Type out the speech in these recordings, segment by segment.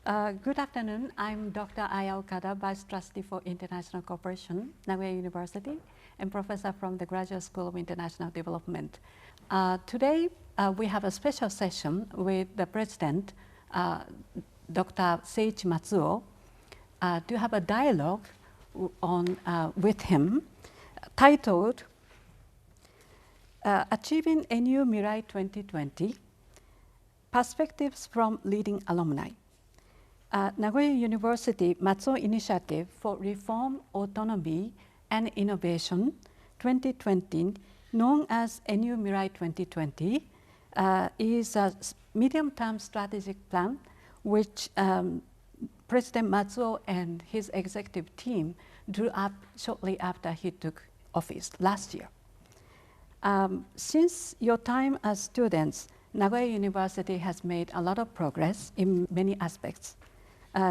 Good afternoon. I'm Dr. Aya Okada, Vice Trustee for International Cooperation, Nagoya University, and Professor from the Graduate School of International Development. Today, we have a special session with the President, Dr. Seiichi Matsuo, to have a dialogue with him titled Achieving NU MIRAI 2020, Perspectives from Leading Alumni. Nagoya University Matsuo Initiative for Reform, Autonomy, and Innovation 2020, known as NU MIRAI 2020, is a medium-term strategic plan which President Matsuo and his executive team drew up shortly after he took office last year. Since your time as students, Nagoya University has made a lot of progress in many aspects.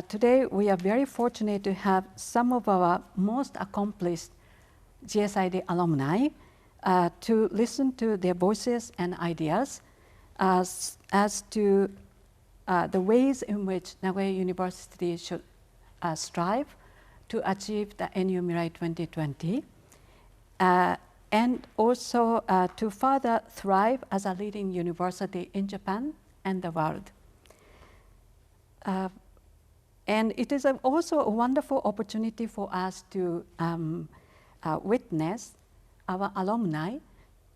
Today, we are very fortunate to have some of our most accomplished GSID alumni to listen to their voices and ideas as to the ways in which Nagoya University should strive to achieve the NU MIRAI 2020, and also to further thrive as a leading university in Japan and the world. And it is also a wonderful opportunity for us to witness our alumni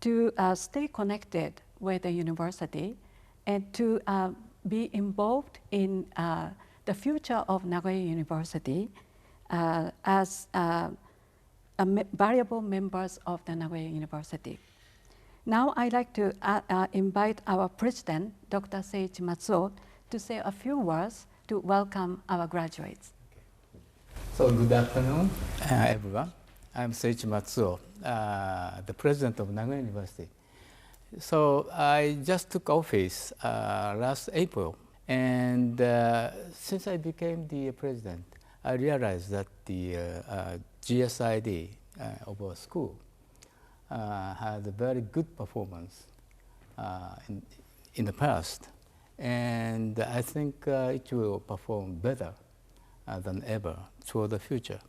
to stay connected with the university and to be involved in the future of Nagoya University as variable members of the Nagoya University. Now I'd like to invite our president, Dr. Seiichi Matsuo, to say a few words to welcome our graduates. So good afternoon, everyone. I'm Seiichi Matsuo, the president of Nagoya University. So I just took office last April, and since I became the president, I realized that the GSID of our school had a very good performance in the past. And I think it will perform better than ever toward the future.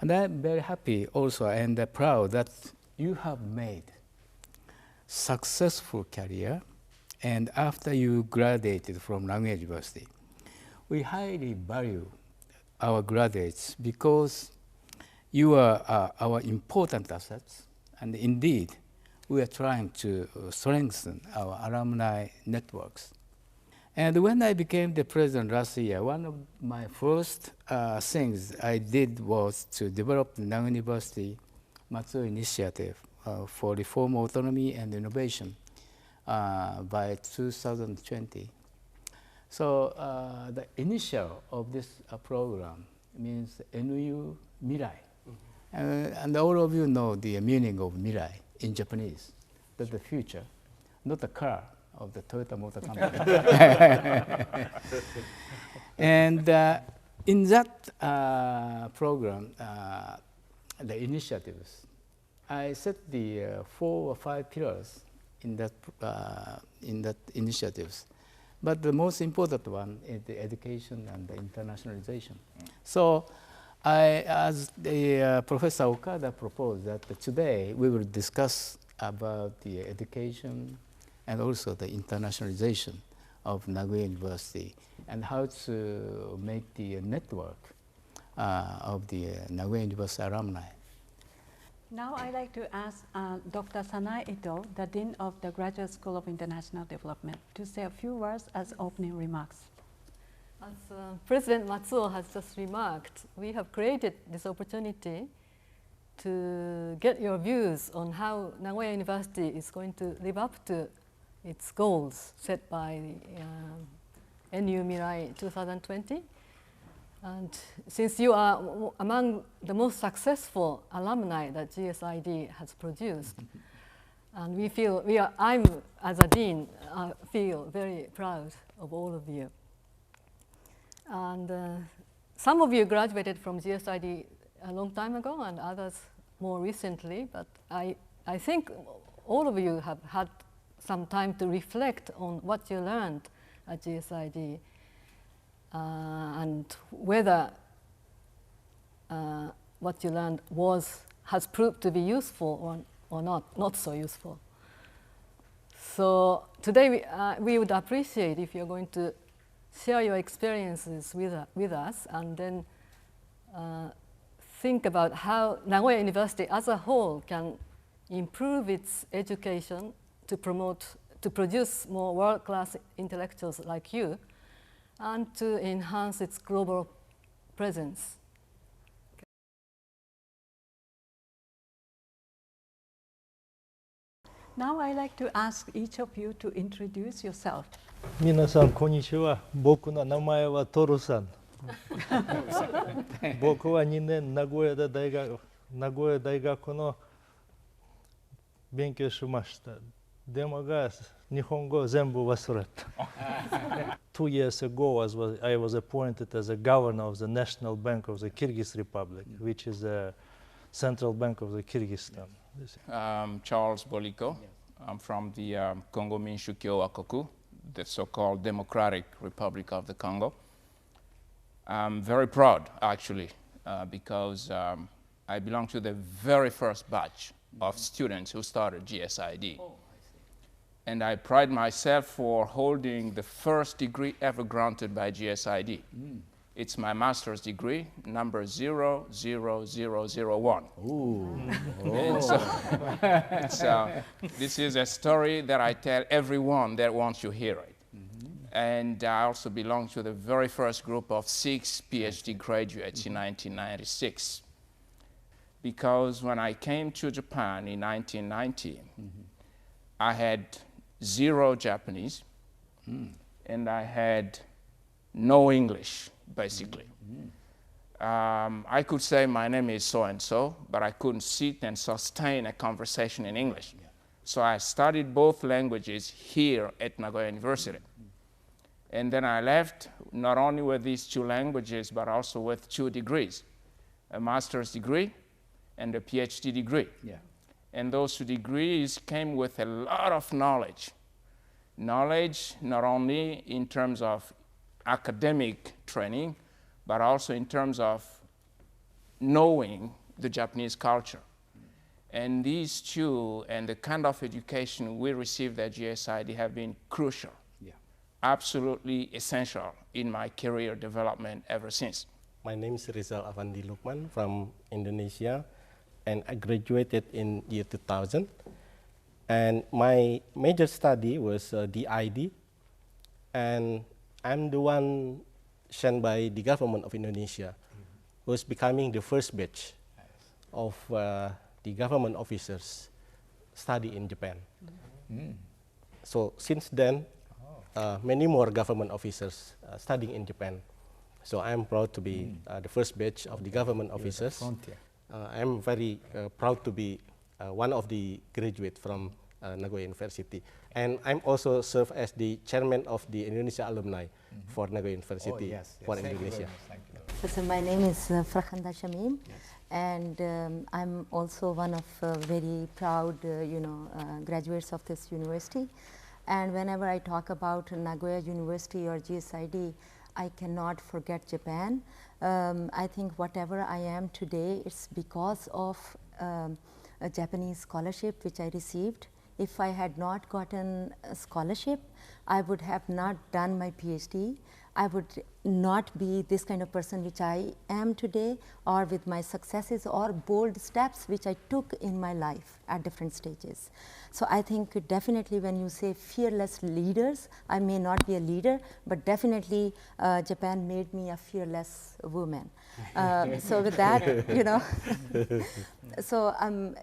And I'm very happy also and proud that you have made successful career, and after you graduated from Nagoya University. We highly value our graduates because you are our important assets, and indeed we are trying to strengthen our alumni networks. And when I became the president last year, one of my first things I did was to develop the Nagoya University Matsuo Initiative for Reform, Autonomy, and Innovation by 2020. So the initial of this program means NU MIRAI. And all of you know the meaning of Mirai in Japanese. That's the future, not the car of the Toyota Motor Company. And in that program, the initiatives, I set the 4 or 5 pillars in that initiatives. But the most important one is the education and the internationalization. So as the Professor Okada proposed that today we will discuss about the education and also the internationalization of Nagoya University and how to make the network of the Nagoya University alumni. Now I'd like to ask Dr. Sanae Ito, the Dean of the Graduate School of International Development, to say a few words as opening remarks. As President Matsuo has just remarked, we have created this opportunity to get your views on how Nagoya University is going to live up to its goals set by NU MIRAI 2020. And since you are among the most successful alumni that GSID has produced, and we feel, I'm as a dean, feel very proud of all of you. And some of you graduated from GSID a long time ago and others more recently, but I think all of you have had some time to reflect on what you learned at GSID. and whether what you learned has proved to be useful or not so useful. So today we would appreciate if you're going to share your experiences with us, and then think about how Nagoya University as a whole can improve its education to produce more world-class intellectuals like you, and to enhance its global presence. Now I'd like to ask each of you to introduce yourself. 皆さんこんにちは。僕の名前はトルさん。僕は2年名古屋大学の勉強しました。でもが日本語全部忘れた。2 years ago, I was appointed as a governor of the National Bank of the Kyrgyz Republic, which is the central bank of the Kyrgyzstan. Charles Boliko. I'm from the Congo Minshu Kyowakoku, the so-called Democratic Republic of the Congo. I'm very proud, actually, because I belong to the very first batch of students who started GSID. Oh, and I pride myself for holding the first degree ever granted by GSID. It's my master's degree, number 00001. Ooh. So, this is a story that I tell everyone that wants to hear it. And I also belong to the very first group of 6 PhD graduates in 1996. Because when I came to Japan in 1990, I had 0 Japanese, and I had no English, basically. I could say my name is so-and-so, but I couldn't sit and sustain a conversation in English. So I studied both languages here at Nagoya University. And then I left not only with these 2 languages, but also with 2 degrees, a master's degree and a PhD degree. And those 2 degrees came with a lot of knowledge. Knowledge not only in terms of academic training, but also in terms of knowing the Japanese culture. And these 2 and the kind of education we received at GSID have been crucial. Absolutely essential in my career development ever since. My name is Rizal Avandi Lukman from Indonesia, and I graduated in year 2000. And my major study was DID, and I'm the one sent by the government of Indonesia, who's becoming the first batch of the government officers study in Japan. So since then, many more government officers studying in Japan. So I'm proud to be the first batch of the government officers. I'm very proud to be one of the graduates from Nagoya University. And I'm also serve as the chairman of the Indonesia Alumni for Nagoya University for Indonesia. So my name is Farhanda Shamim, and I'm also one of very proud graduates of this university. And whenever I talk about Nagoya University or GSID, I cannot forget Japan. I think whatever I am today, it's because of a Japanese scholarship which I received. If I had not gotten a scholarship, I would have not done my PhD. I would not be this kind of person which I am today, or with my successes or bold steps which I took in my life at different stages. So I think definitely when you say fearless leaders, I may not be a leader, but definitely Japan made me a fearless woman. So with that, so I'm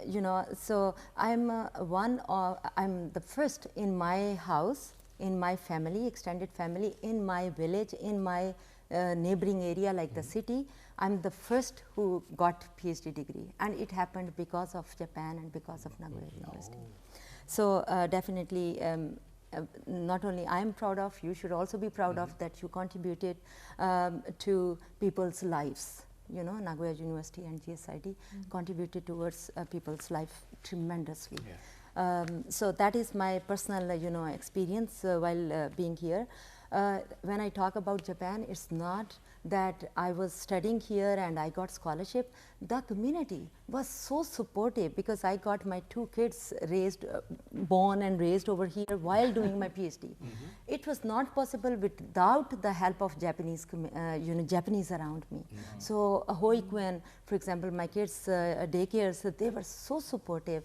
I'm the first in my house, in my family, extended family, in my village, in my neighboring area like the city. I'm the first who got PhD degree, and it happened because of Japan and because of Nagoya University. So definitely, not only I am proud of, you should also be proud of that you contributed to people's lives. Nagoya University and GSID contributed towards people's life tremendously. So that is my personal experience while being here. when I talk about Japan, it's not that I was studying here and I got scholarship. The community was so supportive because I got my 2 kids raised, born and raised over here while doing my PhD. It was not possible without the help of Japanese, Japanese around me. So Hoikuen, for example, my kids' daycares, they were so supportive.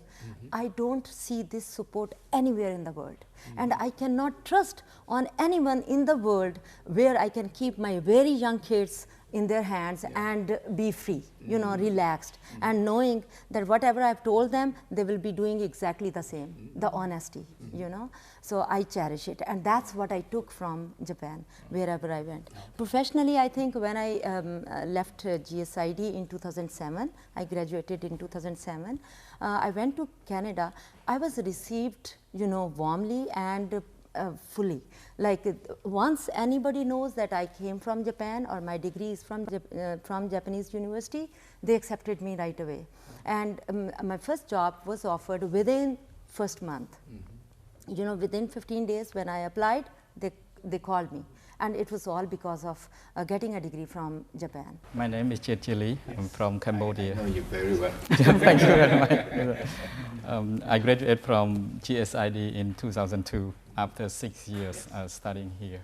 I don't see this support anywhere in the world. And I cannot trust on anyone in the world where I can keep my very young kids in their hands and be free, you know, relaxed, and knowing that whatever I've told them, they will be doing exactly the same, the honesty, you know. So I cherish it, and that's what I took from Japan, wherever I went. Professionally, I think when I left GSID in 2007, I graduated in 2007, I went to Canada. I was received, you know, warmly and fully. Like once anybody knows that I came from Japan or my degree is from Japanese university, they accepted me right away. And my first job was offered within first month. You know, within 15 days when I applied, they called me. And it was all because of getting a degree from Japan. My name is Seiichi. Yes. I'm from Cambodia. I know you very well. Thank you very much. I graduated from GSID in 2002 after 6 years studying here.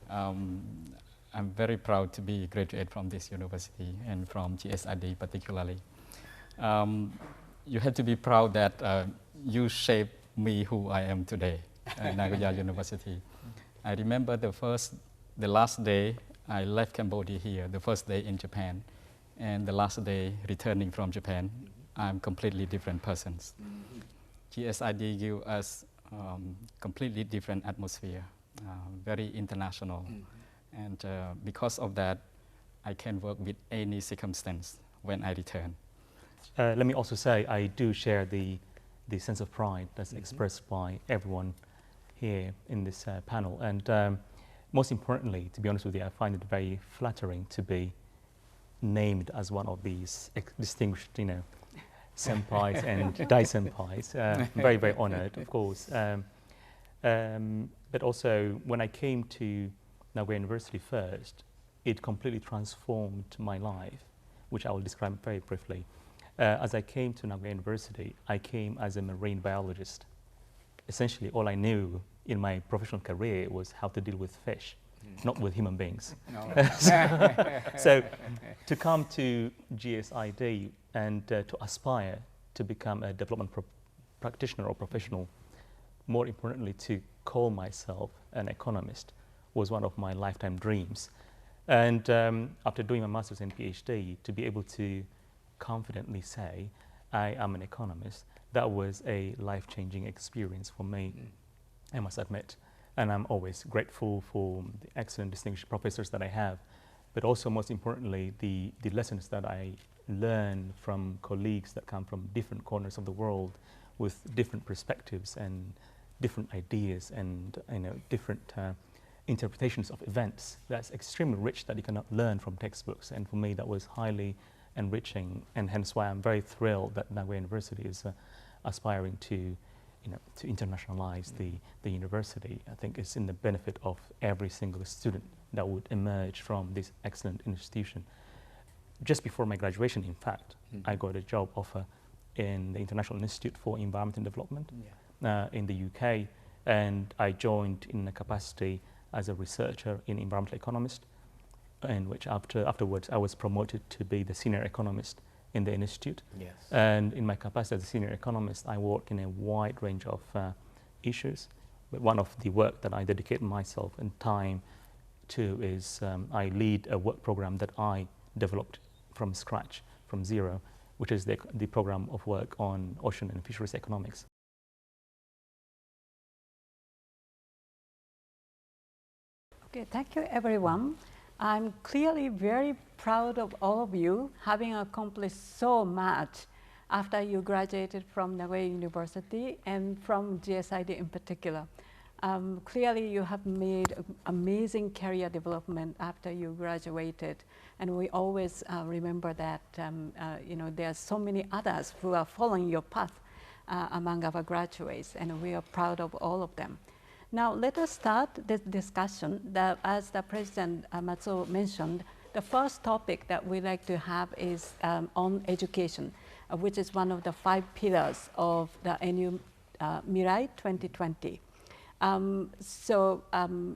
I'm very proud to be a graduate from this university and from GSID particularly. You have to be proud that you shaped me who I am today at Nagoya University. I remember the last day I left Cambodia here, the first day in Japan, and the last day returning from Japan. I'm completely different persons. GSID give us completely different atmosphere, very international, and because of that, I can work with any circumstance when I return. Let me also say I do share the sense of pride that's expressed by everyone here in this panel, and most importantly, to be honest with you, I find it very flattering to be named as one of these distinguished, you know, senpais and dai-senpais. Very, very honored, of course. But also, when I came to Nagoya University first, it completely transformed my life, which I will describe very briefly. As I came to Nagoya University, I came as a marine biologist. Essentially, all I knew in my professional career was how to deal with fish, not with human beings. No. So to come to GSID and to aspire to become a development practitioner or professional, more importantly to call myself an economist, was one of my lifetime dreams. And after doing my master's and PhD, to be able to confidently say I am an economist, that was a life-changing experience for me, I must admit. And I'm always grateful for the excellent distinguished professors that I have, but also most importantly, the lessons that I learn from colleagues that come from different corners of the world with different perspectives and different ideas and, you know, different interpretations of events. That's extremely rich that you cannot learn from textbooks. And for me, that was highly enriching, and hence why I'm very thrilled that Nagoya University is aspiring to, you know, to internationalize the university. I think it's in the benefit of every single student that would emerge from this excellent institution. Just before my graduation, in fact, I got a job offer in the International Institute for Environment and Development in the UK, and I joined in a capacity as a researcher in environmental economist, in which afterwards I was promoted to be the senior economist in the institute. Yes. And in my capacity as a senior economist, I work in a wide range of issues. But one of the work that I dedicate myself and time to is I lead a work program that I developed from scratch, from zero, which is the program of work on ocean and fisheries economics. Okay, thank you everyone. I'm clearly very proud of all of you having accomplished so much after you graduated from Nagoya University and from GSID in particular. Clearly you have made amazing career development after you graduated, and we always remember that you know, there are so many others who are following your path among our graduates, and we are proud of all of them. Now let us start this discussion. That, as the President Matsuo mentioned, the first topic that we like to have is on education, which is one of the 5 pillars of the NU MIRAI 2020.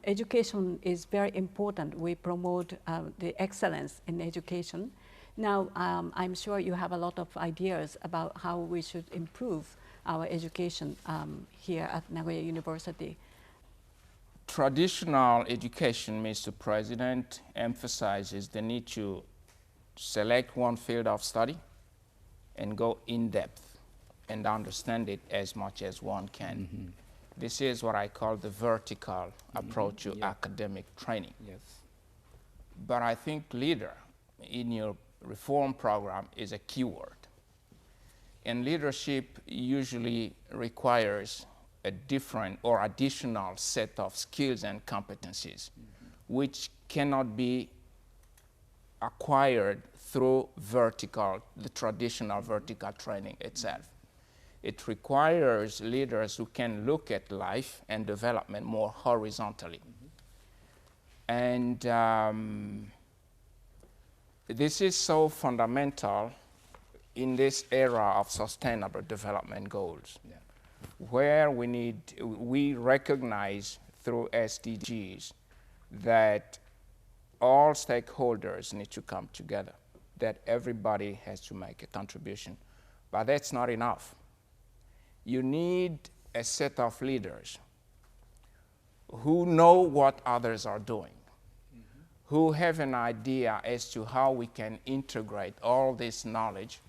Education is very important. We promote the excellence in education. Now, I'm sure you have a lot of ideas about how we should improve our education here at Nagoya University. Traditional education, Mr. President, emphasizes the need to select one field of study and go in depth and understand it as much as one can. Mm-hmm. This is what I call the vertical approach to academic training. Yes. But I think leader in your reform program is a key word. And leadership usually requires a different or additional set of skills and competencies, which cannot be acquired through the traditional vertical training itself. It requires leaders who can look at life and development more horizontally. And this is so fundamental in this era of sustainable development goals, where we recognize through SDGs that all stakeholders need to come together, that everybody has to make a contribution. But that's not enough. You need a set of leaders who know what others are doing, who have an idea as to how we can integrate all this knowledge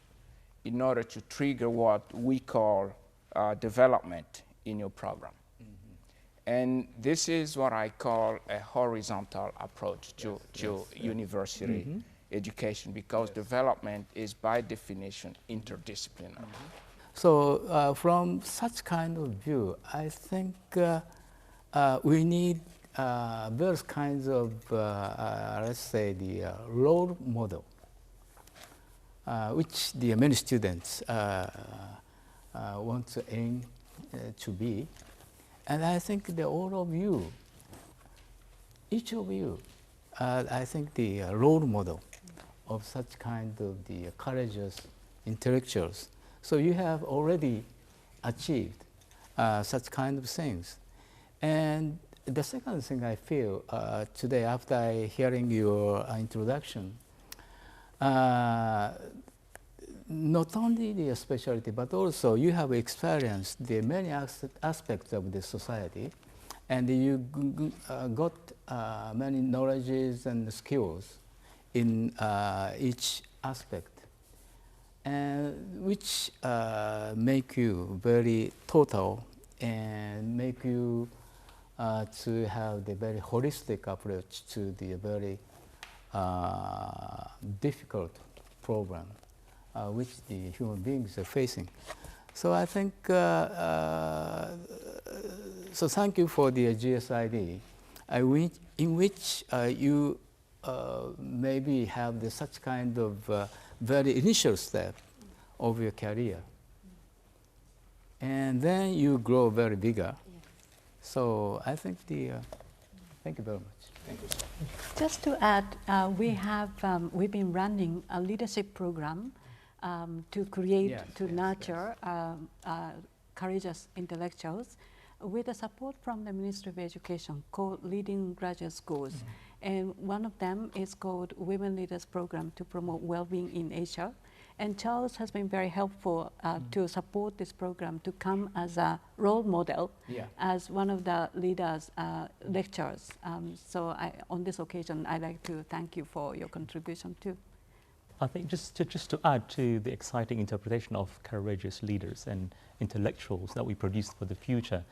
in order to trigger what we call development in your program. And this is what I call a horizontal approach to university education, because development is by definition interdisciplinary. So from such kind of view, I think we need various kinds of, let's say, the role model, which the many students want to aim to be. And I think that all of you, each of you, I think the role model of such kind of the courageous intellectuals. So you have already achieved such kind of things. And the second thing I feel today, after hearing your introduction, not only the specialty, but also you have experienced the many aspects of the society, and you got many knowledges and skills in each aspect, and which make you very total and make you to have the very holistic approach to the very difficult problem which the human beings are facing. So I think, so thank you for the GSID, in which you maybe have such kind of very initial step of your career. And then you grow very bigger. So I think thank you very much. Thank you. Just to add, we've been running a leadership program to create, nurture courageous intellectuals with the support from the Ministry of Education called Leading Graduate Schools. And one of them is called Women Leaders Program to promote well-being in Asia. And Charles has been very helpful to support this program to come as a role model, as one of the leaders, lecturers. So on this occasion, I'd like to thank you for your contribution too. I think just to add to the exciting interpretation of courageous leaders and intellectuals that we produce for the future,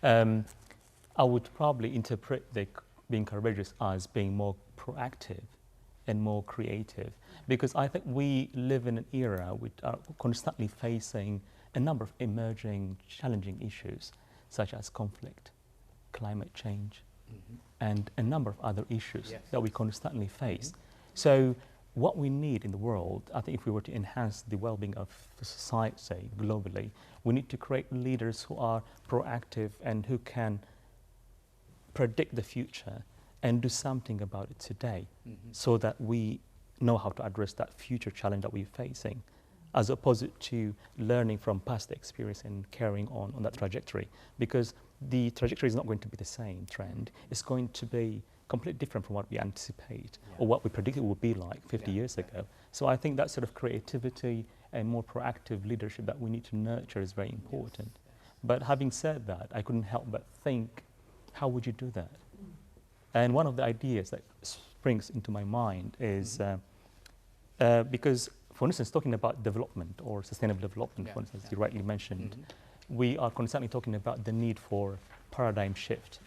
I would probably interpret being courageous as being more proactive and more creative, because I think we live in an era which are constantly facing a number of emerging challenging issues, such as conflict, climate change, and a number of other issues that we constantly face. So what we need in the world, I think if we were to enhance the well-being of the society globally, we need to create leaders who are proactive and who can predict the future and do something about it today so that we know how to address that future challenge that we're facing, as opposed to learning from past experience and carrying on that trajectory. Because the trajectory is not going to be the same trend. It's going to be completely different from what we anticipate or what we predicted would be like 50 years ago. So I think that sort of creativity and more proactive leadership that we need to nurture is very important. But having said that, I couldn't help but think, how would you do that? And one of the ideas that springs into my mind is, because, for instance, talking about development or sustainable development, for instance, you rightly mentioned, we are constantly talking about the need for paradigm shift.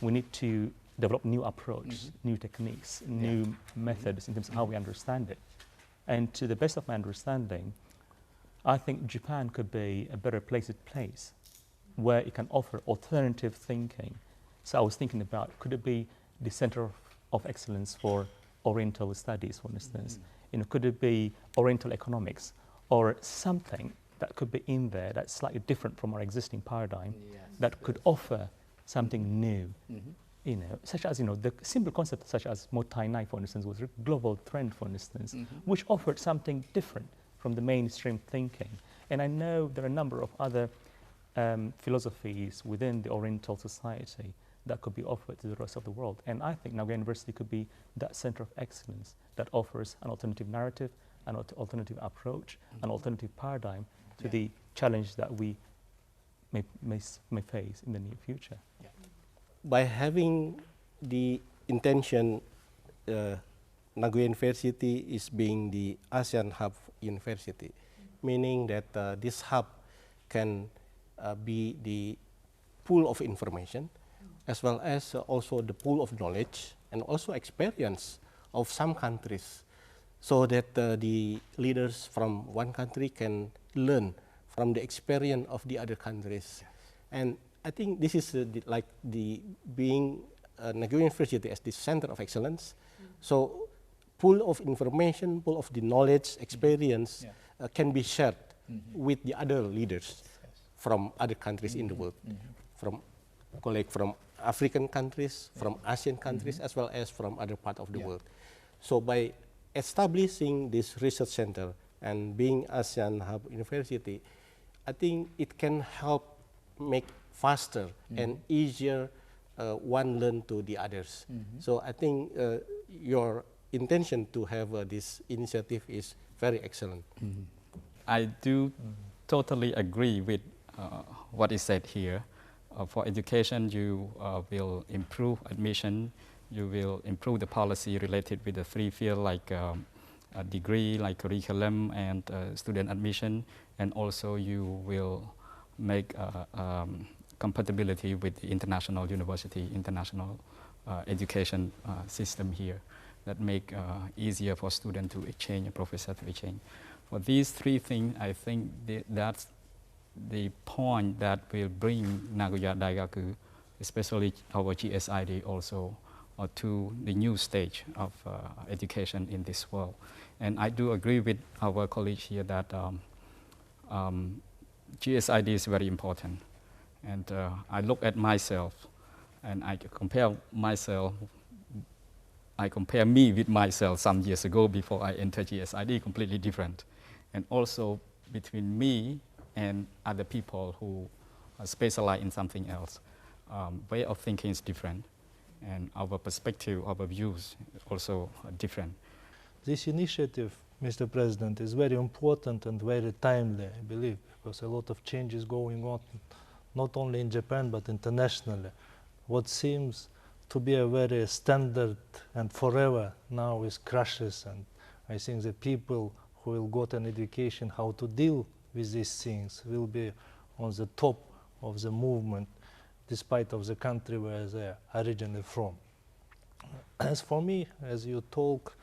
We need to develop new approaches, new techniques, new methods in terms of how we understand it. And to the best of my understanding, I think Japan could be a better place where it can offer alternative thinking. So I was thinking about, could it be the center of excellence for Oriental studies, for instance? You know, could it be Oriental economics or something that could be in there that's slightly different from our existing paradigm that could offer something new? You know, such as, you know, the simple concept such as Motainai, for instance, was a global trend, for instance, which offered something different from the mainstream thinking. And I know there are a number of other philosophies within the Oriental society that could be offered to the rest of the world. And I think Nagoya University could be that center of excellence that offers an alternative narrative, an alternative approach, an alternative paradigm to the challenge that we may face in the near future. By having the intention, Nagoya University is being the ASEAN Hub University, meaning that this hub can be the pool of information, as well as also the pool of knowledge and also experience of some countries, so that the leaders from one country can learn from the experience of the other countries. And I think this is like the being Nagoya University as the center of excellence. So pool of information, pool of the knowledge, experience can be shared with the other leaders from other countries in the world, from colleagues from African countries, from Asian countries, as well as from other parts of the world. So by establishing this research center and being ASEAN Hub University, I think it can help make faster and easier one learn to the others. So I think your intention to have this initiative is very excellent. I do totally agree with what is said here. For education, you will improve admission, you will improve the policy related with the free field like a degree, like curriculum and student admission, and also you will make compatibility with the international university, international education system here that make easier for students to exchange and professor to exchange. For these three things, I think that's the point that will bring Nagoya Daigaku, especially our GSID also, to the new stage of education in this world. And I do agree with our colleague here that GSID is very important. And I look at myself and I compare me with myself some years ago before I entered GSID, completely different. And also between me and other people who specialize in something else. Way of thinking is different, and our perspective, our views also are different. This initiative, Mr. President, is very important and very timely, I believe, because a lot of changes going on, not only in Japan, but internationally. What seems to be a very standard and forever now is crashes, and I think the people who will get an education how to deal with these things will be on the top of the movement, despite of the country where they are originally from. As for me, as you talk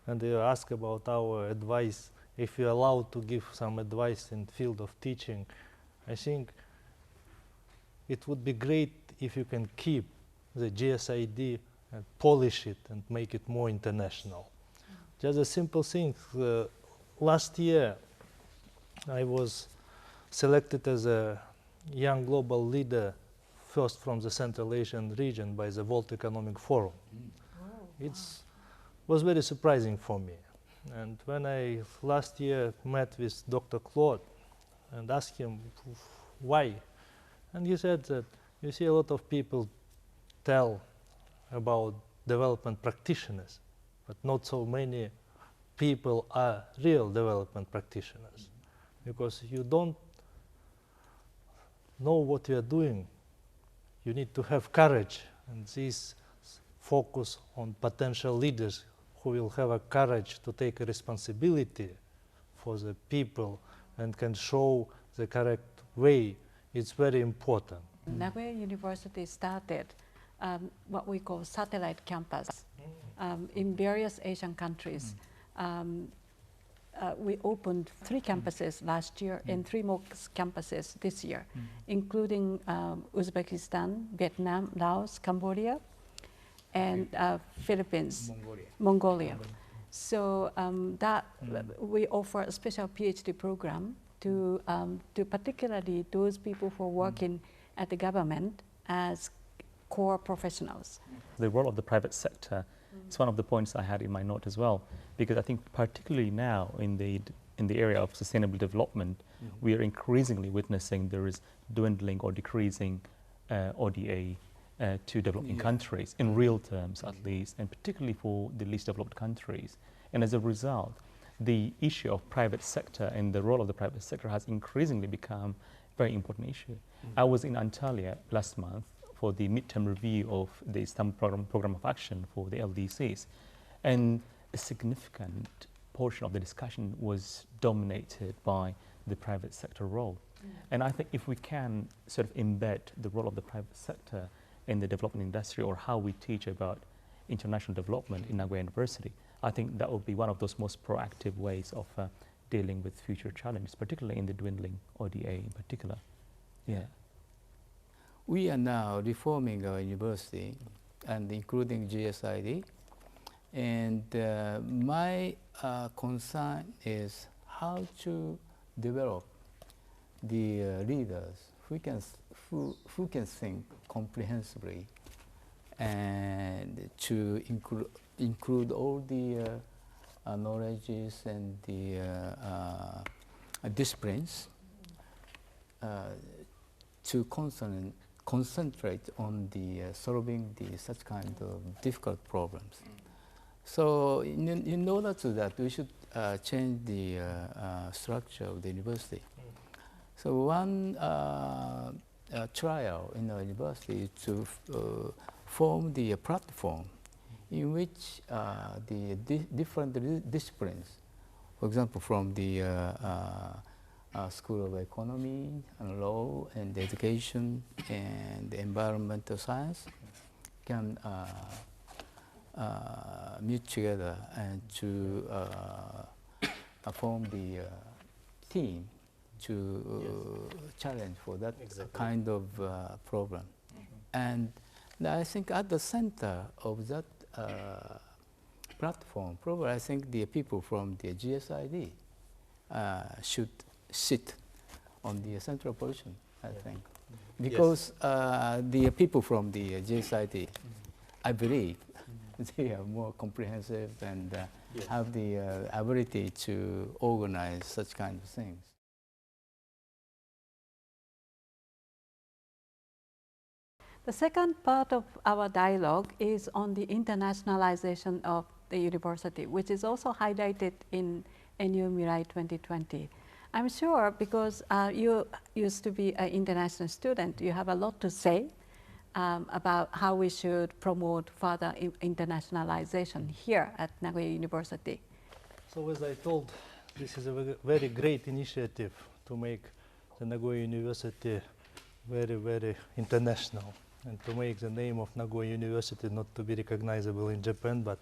and you ask about our advice, if you're allowed to give some advice in the field of teaching, I think it would be great if you can keep the GSID and polish it and make it more international. Just a simple thing. Last year, I was selected as a young global leader first from the Central Asian region by the World Economic Forum. It was very surprising for me. And when I last year met with Dr. Claude and asked him why, and he said that you see a lot of people tell about development practitioners, but not so many people are real development practitioners, because you don't know what you are doing. You need to have courage, and this focus on potential leaders who will have a courage to take a responsibility for the people and can show the correct way. It's very important. Nagoya University started what we call satellite campus in various Asian countries. We opened 3 campuses last year and 3 more campuses this year, including Uzbekistan, Vietnam, Laos, Cambodia, and Philippines, Mongolia. So we offer a special PhD program to particularly those people who are working at the government as core professionals. The role of the private sector is one of the points I had in my note as well, because I think particularly now in the area of sustainable development, we are increasingly witnessing there is dwindling or decreasing ODA to developing countries, in real terms at least, and particularly for the least developed countries. And as a result, the issue of private sector and the role of the private sector has increasingly become a very important issue. I was in Antalya last month for the midterm review of the Istanbul program of action for the LDCs, and a significant portion of the discussion was dominated by the private sector role. And I think if we can sort of embed the role of the private sector in the development industry, or how we teach about international development in Nagoya University, I think that would be one of those most proactive ways of dealing with future challenges, particularly in the dwindling ODA in particular. Yeah. We are now reforming our university, and including GSID. And my concern is how to develop the leaders who can think comprehensively, and to include all the knowledges and the disciplines to concentrate on the solving such kind of difficult problems. So in order to that, we should change the structure of the university. So one trial in our university is to form the platform in which the different disciplines, for example, from the School of Economy and Law and Education and Environmental Science, can meet together and to form the team to challenge for that kind of problem. And I think at the center of that platform, probably I think the people from the GSID should sit on the central position, I think. Because the people from the GSID, I believe, they are more comprehensive and have the ability to organize such kind of things. The second part of our dialogue is on the internationalization of the university, which is also highlighted in NU MIRAI 2020. I'm sure because you used to be an international student, you have a lot to say about how we should promote further internationalization here at Nagoya University. So as I told, this is a very great initiative to make the Nagoya University very, very international, and to make the name of Nagoya University not to be recognizable in Japan, but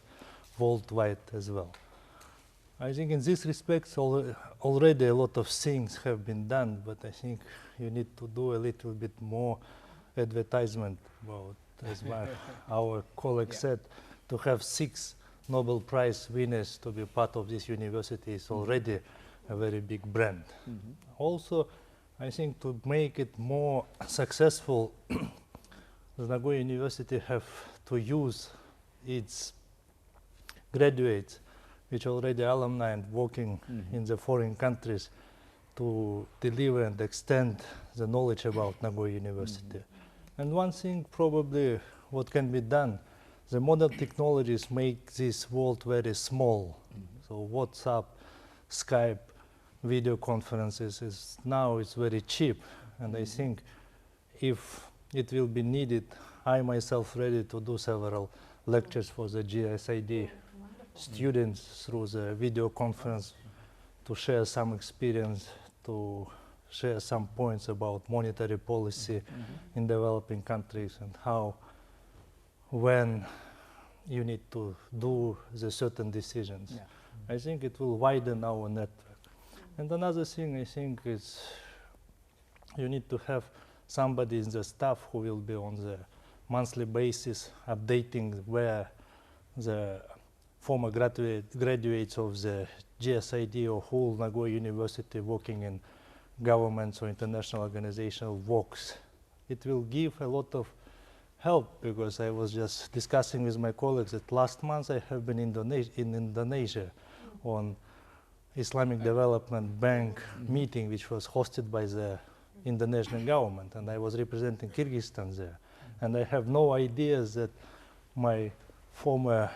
worldwide as well. I think in this respect already a lot of things have been done, but I think you need to do a little bit more advertisement about, as our colleague said, to have 6 Nobel Prize winners to be part of this university is already a very big brand. Also, I think to make it more successful, the Nagoya University have to use its graduates, which are already alumni and working in the foreign countries, to deliver and extend the knowledge about Nagoya University. And one thing probably what can be done, the modern technologies make this world very small. So WhatsApp, Skype, video conferences now it's very cheap. And I think if it will be needed, I myself ready to do several lectures for the GSID students through the video conference to share some experience, to share some points about monetary policy in developing countries and how, when you need to do the certain decisions. I think it will widen our network. And another thing I think is you need to have somebody in the staff who will be on the monthly basis updating where the former graduates of the GSID or whole Nagoya University working in governments or international organizational works. It will give a lot of help, because I was just discussing with my colleagues that last month I have been in Indonesia on Islamic Development Bank meeting, which was hosted by the Indonesian government, and I was representing Kyrgyzstan there. And I have no idea that my former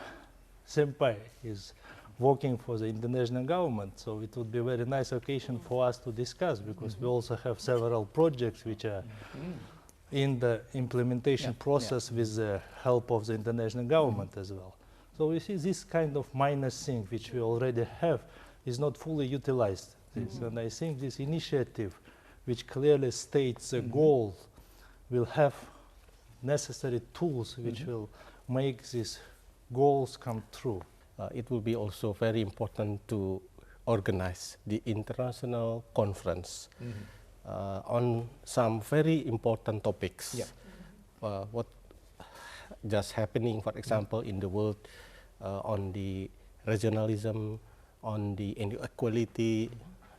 senpai is working for the Indonesian government, so it would be a very nice occasion for us to discuss, because we also have several projects which are in the implementation process with the help of the Indonesian government as well. So we see this kind of minor thing which we already have is not fully utilized. And I think this initiative, which clearly states the goal, will have necessary tools which will make these goals come true. It will be also very important to organize the international conference on some very important topics. What just happening, for example, in the world on the regionalism, on the inequality,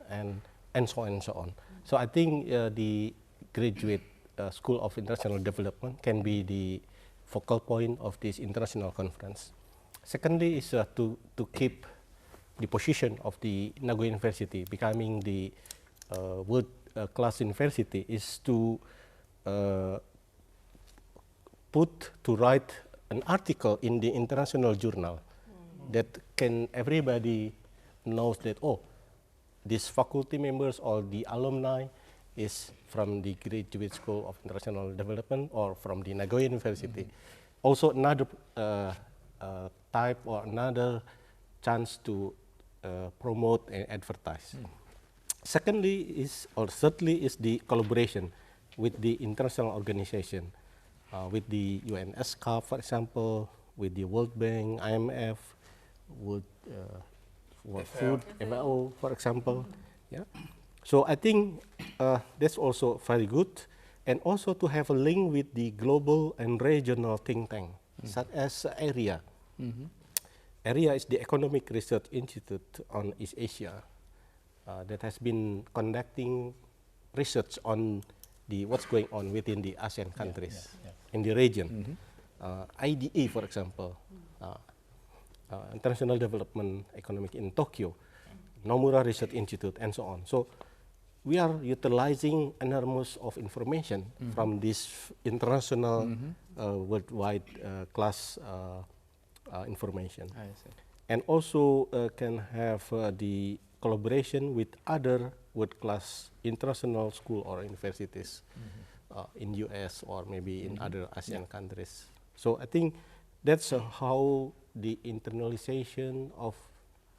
and so on and so on. So I think the graduate School of International Development can be the focal point of this international conference. Secondly is to keep the position of the Nagoya University becoming the world-class university, is to write an article in the international journal that can everybody knows that, oh, these faculty members or the alumni is from the Graduate School of International Development or from the Nagoya University. Also another type or another chance to promote and advertise. Secondly is, or thirdly is the collaboration with the international organization, with the UNSCAP, for example, with the World Bank, IMF, with World Food, FAO, for example. So I think that's also very good, and also to have a link with the global and regional think tank, such as AREA. AREA is the Economic Research Institute on East Asia that has been conducting research on what's going on within the ASEAN countries in the region. IDE, for example, International Development Economic in Tokyo, Nomura Research Institute, and so on. So we are utilizing enormous of information from this international worldwide class information. And also can have the collaboration with other world-class international school or universities in US or maybe in other ASEAN countries. So I think that's how the internalization of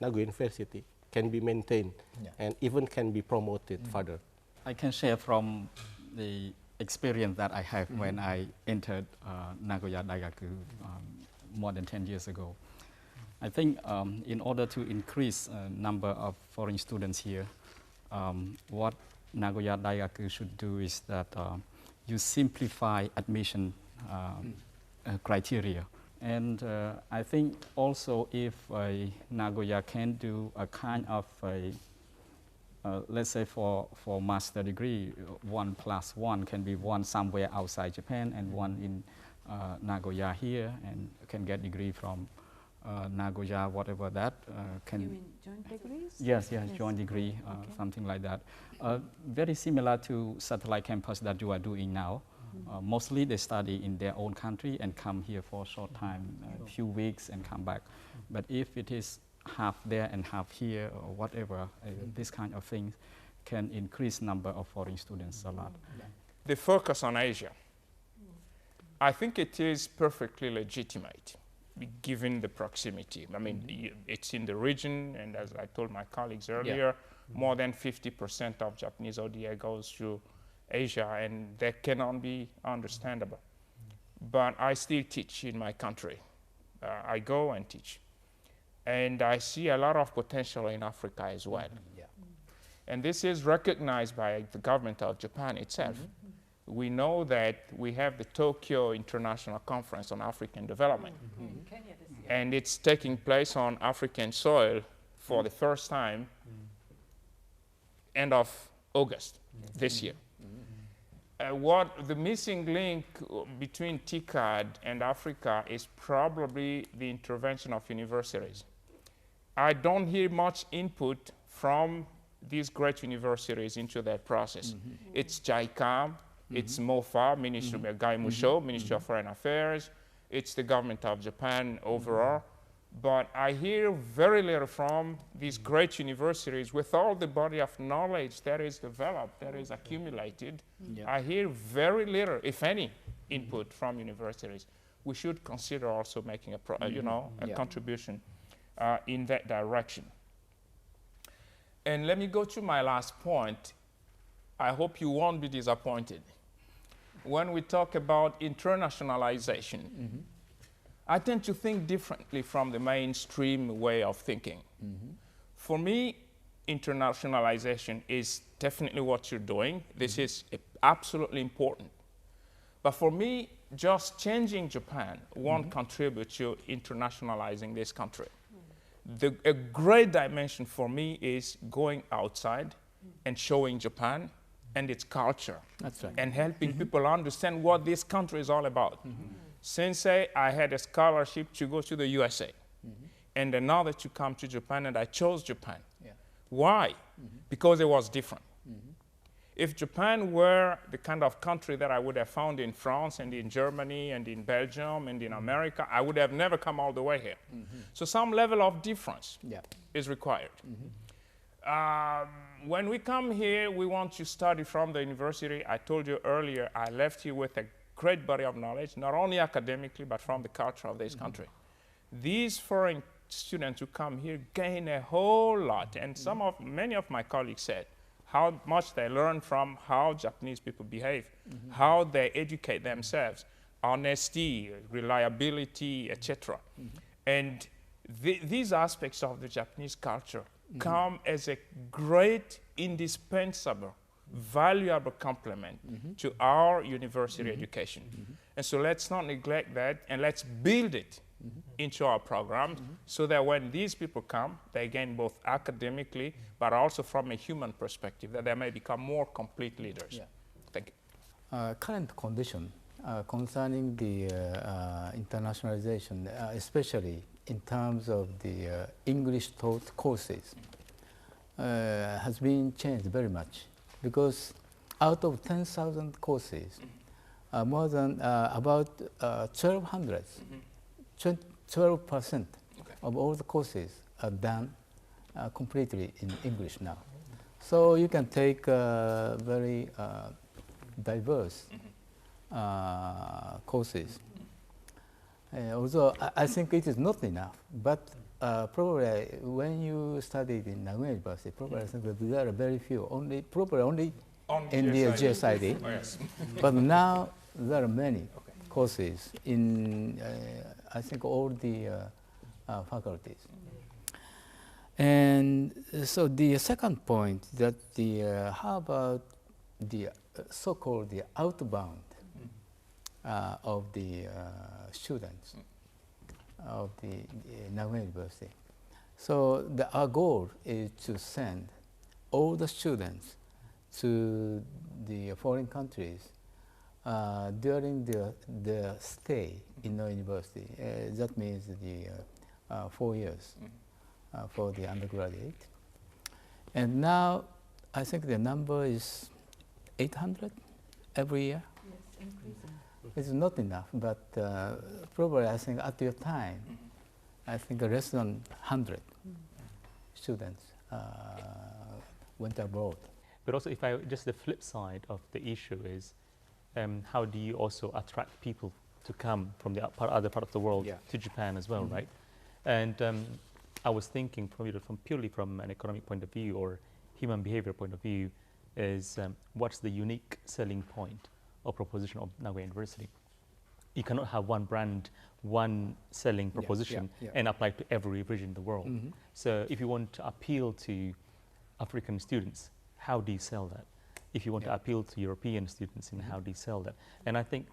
Nagoya University can be maintained and even can be promoted further. I can share from the experience that I have when I entered Nagoya Daigaku more than 10 years ago. I think in order to increase number of foreign students here, what Nagoya Daigaku should do is that you simplify admission criteria. And I think also if Nagoya can do a kind of a let's say for master degree, 1 + 1 can be one somewhere outside Japan and one in Nagoya here, and can get degree from Nagoya, whatever that can. You mean joint degrees? Yes, joint degree, okay. something like that. Very similar to satellite campus that you are doing now. Mostly they study in their own country and come here for a short time, a few weeks and come back. But if it is half there and half here or whatever, this kind of things can increase number of foreign students a lot. The focus on Asia, I think it is perfectly legitimate given the proximity. I mean, it's in the region, and as I told my colleagues earlier, more than 50% of Japanese ODA goes through Asia, and that cannot be understandable. But I still teach in my country. I go and teach. And I see a lot of potential in Africa as well. And this is recognized by the government of Japan itself. We know that we have the Tokyo International Conference on African Development. And it's taking place on African soil for the first time end of August this year. What the missing link between TICAD and Africa is probably the intervention of universities. I don't hear much input from these great universities into that process. It's JICA, it's MOFA, Ministry of Gaimusho, Ministry of Foreign Affairs, it's the government of Japan overall. But I hear very little from these great universities with all the body of knowledge that is developed, that is accumulated. I hear very little, if any, input from universities. We should consider also making a contribution in that direction. And let me go to my last point. I hope you won't be disappointed. When we talk about internationalization, I tend to think differently from the mainstream way of thinking. For me, internationalization is definitely what you're doing. This is absolutely important. But for me, just changing Japan won't contribute to internationalizing this country. A great dimension for me is going outside and showing Japan and its culture. That's right. And helping people understand what this country is all about. Sensei, I had a scholarship to go to the USA, and another to come to Japan, and I chose Japan. Why? Because it was different. If Japan were the kind of country that I would have found in France and in Germany and in Belgium and in America, I would have never come all the way here. So some level of difference is required. When we come here, we want to study from the university. I told you earlier, I left here with a great body of knowledge, not only academically, but from the culture of this country. These foreign students who come here gain a whole lot, and many of my colleagues said how much they learn from how Japanese people behave, how they educate themselves, honesty, reliability, etc. And these aspects of the Japanese culture come as a great, indispensable, valuable complement to our university education. And so let's not neglect that, and let's build it into our programs so that when these people come, they gain both academically, but also from a human perspective, that they may become more complete leaders. Thank you. Current condition concerning the internationalization, especially in terms of the English taught courses, has been changed very much. Because out of 10,000 courses, more than about 1,200, 12% of all the courses are done completely in English now. So you can take very diverse courses. Although I think it is not enough, but probably when you studied in Nagoya University, probably I think that there are very few, probably only in the GSID. Oh, yes. But now there are many courses in, I think, all the faculties. And so the second point, that how about the so-called the outbound of the students of the Nagoya University. So our goal is to send all the students to the foreign countries during their stay in the university. That means the 4 years for the undergraduate. And now I think the number is 800 every year. Yes, increasing. It's not enough, but probably I think at your time, I think less than 100 students went abroad. But also, if I just the flip side of the issue is, how do you also attract people to come from the other part of the world to Japan as well, right? And I was thinking purely from an economic point of view or human behavior point of view, is what's the unique selling point or proposition of Nagoya University? You cannot have one brand, one selling proposition and apply it to every region in the world. So if you want to appeal to African students, how do you sell that? If you want to appeal to European students, and how do you sell that? And I think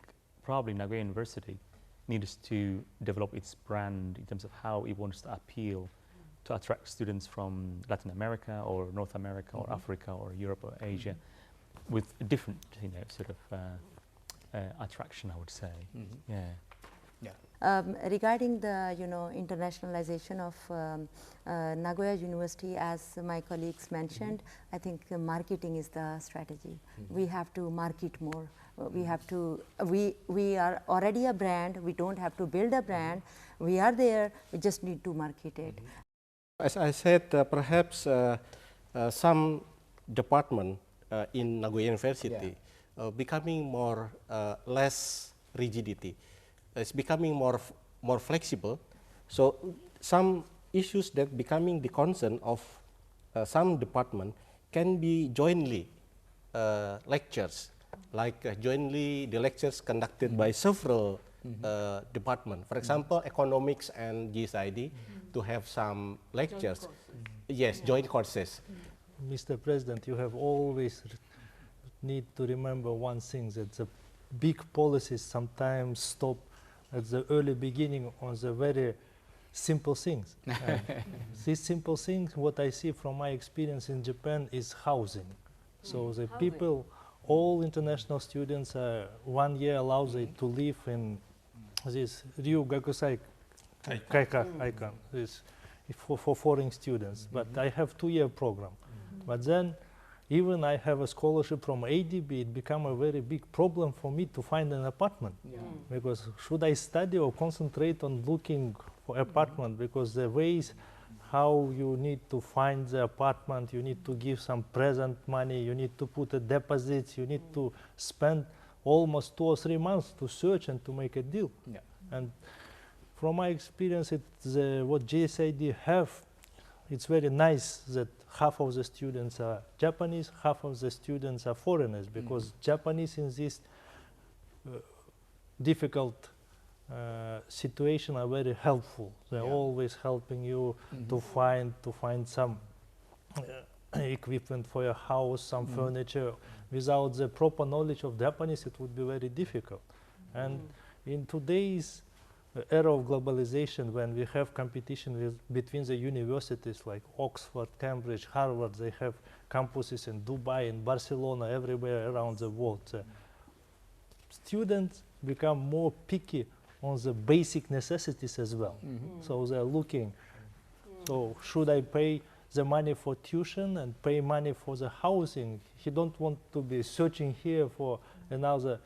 probably Nagoya University needs to develop its brand in terms of how it wants to appeal to attract students from Latin America or North America or Africa or Europe or Asia with a different, sort of attraction, I would say. Regarding the internationalization of Nagoya University, as my colleagues mentioned, I think marketing is the strategy. We have to market more. We have to. We are already a brand. We don't have to build a brand. We are there. We just need to market it. As I said, perhaps some department in Nagoya University becoming more less rigidity. It's becoming more flexible. So some issues that becoming the concern of some department can be jointly lectures, like jointly the lectures conducted by several departments. For example, economics and GSID to have some lectures. Yes, joint courses. Mr. President, you have always need to remember one thing, that the big policies sometimes stop at the early beginning on the very simple things. These simple things, what I see from my experience in Japan, is housing. So the people, all international students, 1 year allows them to live in this Ryu Gakusai Kaikan, this for foreign students. But I have 2-year program. But then, even I have a scholarship from ADB, it become a very big problem for me to find an apartment. Because should I study or concentrate on looking for apartment? Because the ways how you need to find the apartment, you need to give some present money, you need to put a deposit, you need to spend almost 2 or 3 months to search and to make a deal. And from my experience, what GSID have, it's very nice that half of the students are Japanese, half of the students are foreigners, because Japanese in this difficult situation are very helpful. They're always helping you to find some equipment for your house, some furniture. Without the proper knowledge of Japanese, it would be very difficult. And in today's era of globalization, when we have competition between the universities like Oxford, Cambridge, Harvard, they have campuses in Dubai, in Barcelona, everywhere around the world. Students become more picky on the basic necessities as well. So they're looking, so should I pay the money for tuition and pay money for the housing? He don't want to be searching here for another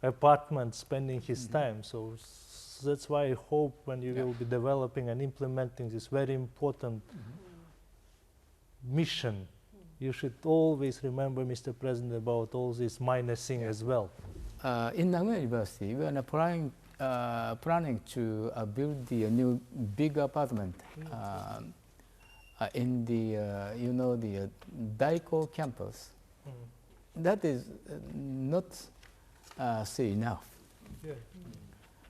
apartment, spending his time. So that's why I hope when you will be developing and implementing this very important mission, you should always remember, Mr. President, about all these minor things as well. In Nagoya University, we are planning to build the new big apartment in the the Daiko campus. That is not say enough.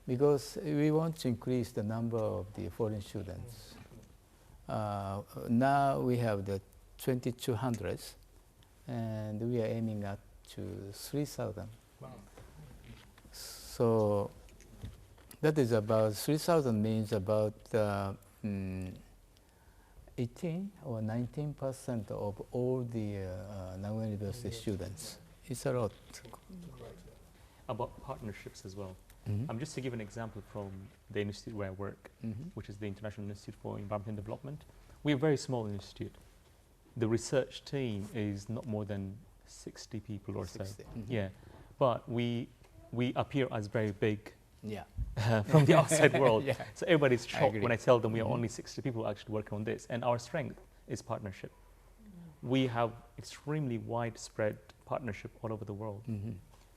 Because we want to increase the number of the foreign students. Now we have the 2,200, and we are aiming at to 3,000. So that is about 3,000 means about 18 or 19% of all the Nagoya University students. It's a lot. About partnerships as well. Mm-hmm. Just to give an example from the institute where I work, Mm-hmm. which is the International Institute for Environmental Development. We're a very small institute. The research team is not more than 60 people or 60. so. Mm-hmm. Yeah, but we appear as very big Yeah. from the outside world. Yeah. So everybody's shocked agree. when I tell them we are Mhm. only 60 people actually working on this. And our strength is partnership. We have extremely widespread partnership all over the world. Mm-hmm.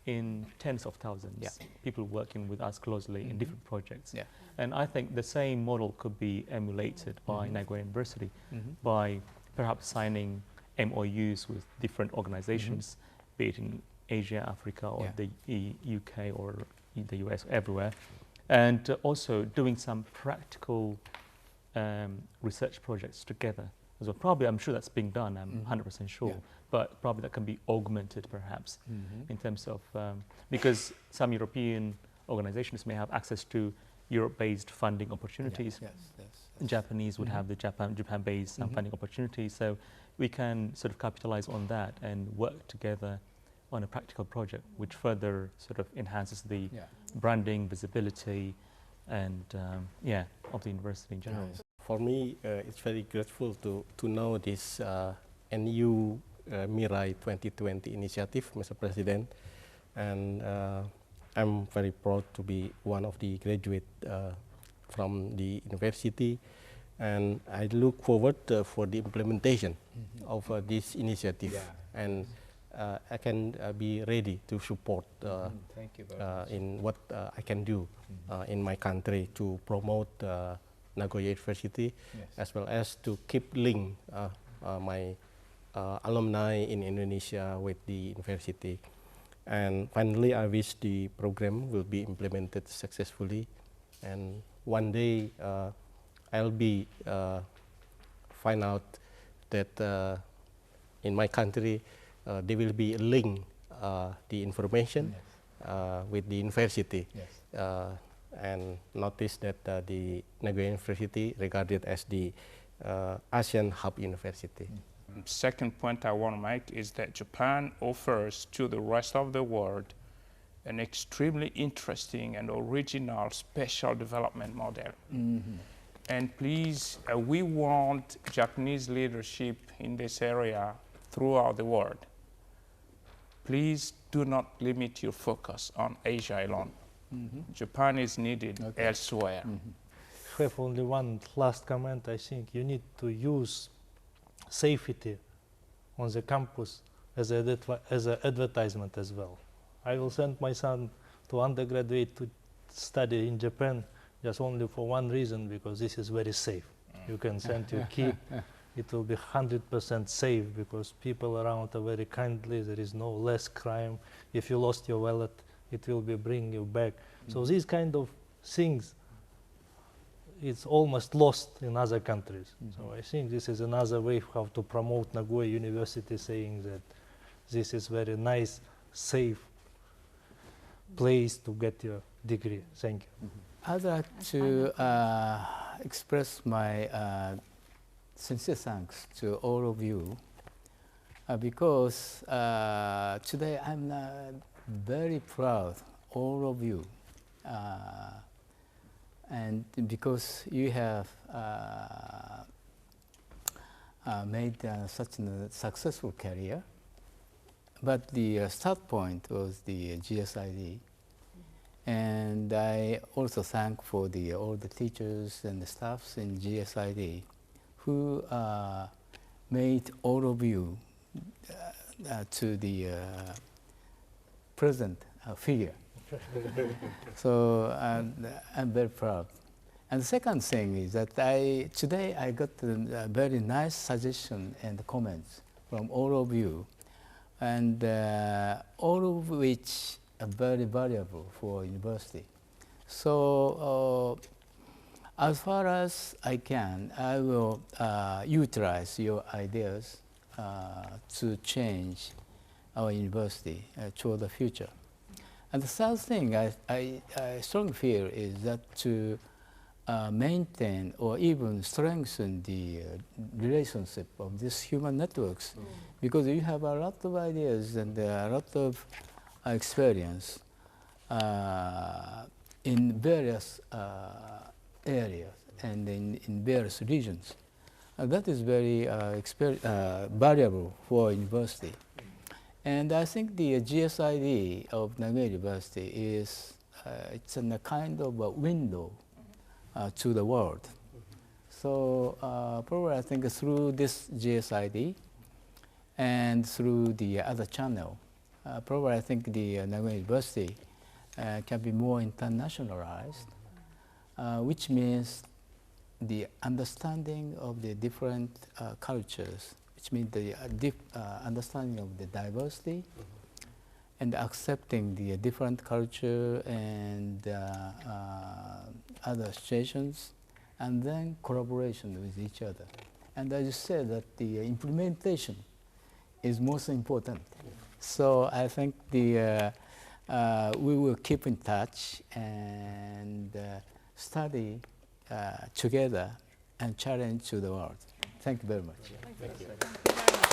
In tens of thousands, Yeah. people working with us closely in Mhm. different projects. Yeah. And I think the same model could be emulated by Mhm. Nagoya University Mm-hmm. by perhaps signing MOUs with different organizations, be it in Asia, Africa, or Yeah. the UK, or in the US, everywhere. And also doing some practical research projects together as well. Probably, I'm sure that's being done, I'm Mhm. 100% sure. Yeah. But probably that can be augmented perhaps Mm-hmm. in terms of, because some European organizations may have access to Europe-based funding opportunities. Yes, yes. Japanese would Mhm. have the Japan-based Mhm. funding opportunities. So we can sort of capitalize on that and work together on a practical project, which further sort of enhances the Yeah. branding, visibility, and of the university in general. Nice. For me, it's very grateful to know this NU MIRAI 2020 initiative, Mr. President, and I'm very proud to be one of the graduate from the university, and I look forward for the implementation of this initiative, Yeah. and I can be ready to support Thank you very much. in what I can do in my country to promote Nagoya University, Yes. as well as to keep link my alumni in Indonesia with the university. And finally, I wish the program will be implemented successfully, and one day I'll be find out that in my country there will be a link the information with the university. Yes. And notice that the Nagoya University regarded as the Asian Hub University. Second point I want to make is that Japan offers to the rest of the world an extremely interesting and original special development model. Mm-hmm. And please, we want Japanese leadership in this area throughout the world. Please do not limit your focus on Asia alone. Mm-hmm. Japan is needed Okay. elsewhere. Mm-hmm. I have only one last comment. I think you need to use safety on the campus as an advertisement as well. I will send my son to undergraduate to study in Japan just only for one reason, because this is very safe. You can send your kid, it will be 100% safe because people around are very kindly, there is no less crime. If you lost your wallet, it will be bring you back. So these kind of things, it's almost lost in other countries. So I think this is another way how to promote Nagoya University, saying that this is very nice, safe place to get your degree. Thank you. I'd like to express my sincere thanks to all of you because today I'm very proud, all of you, and because you have made such a successful career. But the start point was the GSID. And I also thank for all the teachers and the staffs in GSID who made all of you to the present figure. So I'm very proud. And the second thing is that today I got a very nice suggestion and comments from all of you, and all of which are very valuable for university. So as far as I can, I will utilize your ideas to change our university toward the future. And the third thing I strongly feel is that to maintain or even strengthen the relationship of these human networks, because you have a lot of ideas and a lot of experience in various areas and in various regions. That is very valuable for university. And I think the GSID of Nagoya University is it's a kind of a window to the world. So probably I think through this GSID and through the other channel, probably I think the Nagoya University can be more internationalized, which means the understanding of the different cultures, which means the understanding of the diversity and accepting the different culture and other situations, and then collaboration with each other. And as you said, that the implementation is most important. So I think the we will keep in touch and study together and challenge to the world. Thank you very much. Thank you very much.